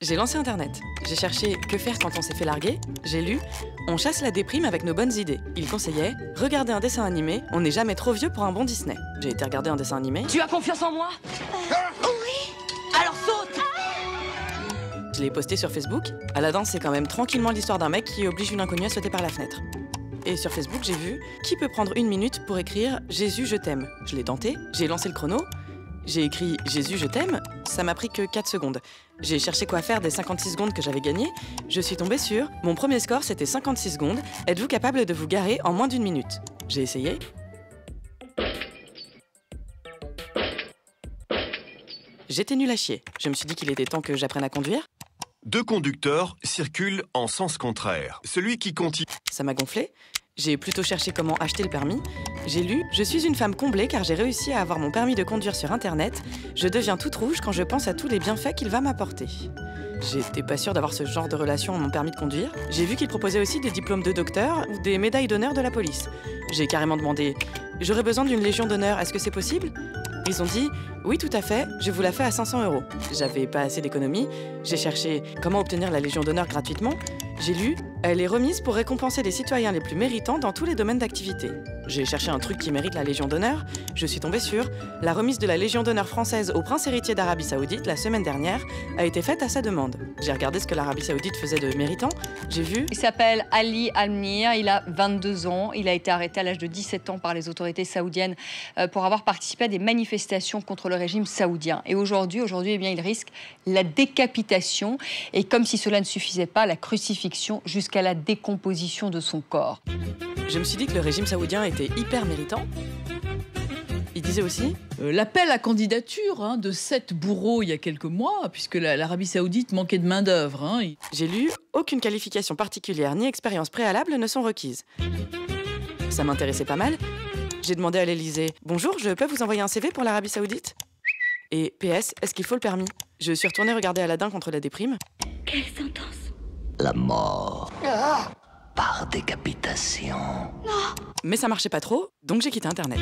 J'ai lancé Internet. J'ai cherché « Que faire quand on s'est fait larguer ?» J'ai lu « On chasse la déprime avec nos bonnes idées ». Il conseillait « Regardez un dessin animé, on n'est jamais trop vieux pour un bon Disney ». J'ai été regarder un dessin animé. Tu as confiance en moi? Oui. Alors saute! Je l'ai posté sur Facebook. Aladdin, c'est quand même tranquillement l'histoire d'un mec qui oblige une inconnue à sauter par la fenêtre. Et sur Facebook, j'ai vu « Qui peut prendre une minute pour écrire « Jésus, je t'aime » Je l'ai tenté, j'ai lancé le chrono. J'ai écrit « Jésus, je t'aime », ça m'a pris que 4 secondes. J'ai cherché quoi faire des 56 secondes que j'avais gagnées. Je suis tombée sur « Mon premier score, c'était 56 secondes. Êtes-vous capable de vous garer en moins d'1 minute ?» J'ai essayé. J'étais nulle à chier. Je me suis dit qu'il était temps que j'apprenne à conduire. Deux conducteurs circulent en sens contraire. Celui qui continue... Ça m'a gonflé. J'ai plutôt cherché comment acheter le permis. J'ai lu « Je suis une femme comblée car j'ai réussi à avoir mon permis de conduire sur Internet. Je deviens toute rouge quand je pense à tous les bienfaits qu'il va m'apporter. » J'étais pas sûre d'avoir ce genre de relation à mon permis de conduire. J'ai vu qu'il proposait aussi des diplômes de docteur ou des médailles d'honneur de la police. J'ai carrément demandé « J'aurais besoin d'une légion d'honneur, est-ce que c'est possible ?» Ils ont dit « Oui, tout à fait, je vous la fais à 500 €. » J'avais pas assez d'économies. J'ai cherché comment obtenir la légion d'honneur gratuitement. J'ai lu « Elle est remise pour récompenser les citoyens les plus méritants dans tous les domaines d'activité. » J'ai cherché un truc qui mérite la Légion d'honneur. Je suis tombée sur « La remise de la Légion d'honneur française au prince héritier d'Arabie Saoudite la semaine dernière a été faite à sa demande. » J'ai regardé ce que l'Arabie Saoudite faisait de méritant. J'ai vu... Il s'appelle Ali Al-Munir, il a 22 ans. Il a été arrêté à l'âge de 17 ans par les autorités saoudiennes pour avoir participé à des manifestations contre le régime saoudien. Et aujourd'hui, eh bien, il risque la décapitation. Et comme si cela ne suffisait pas, la crucifixion jusqu'à la décomposition de son corps. Je me suis dit que le régime saoudien était hyper méritant. Il disait aussi l'appel à candidature de 7 bourreaux il y a quelques mois, puisque l'Arabie Saoudite manquait de main-d'œuvre. J'ai lu « Aucune qualification particulière ni expérience préalable ne sont requises ». Ça m'intéressait pas mal. J'ai demandé à l'Élysée « Bonjour, je peux vous envoyer un CV pour l'Arabie Saoudite ?» Et PS, est-ce qu'il faut le permis? Je suis retournée regarder Aladdin contre la déprime. Quelle sentence? La mort. Par décapitation. Mais ça marchait pas trop, donc j'ai quitté Internet.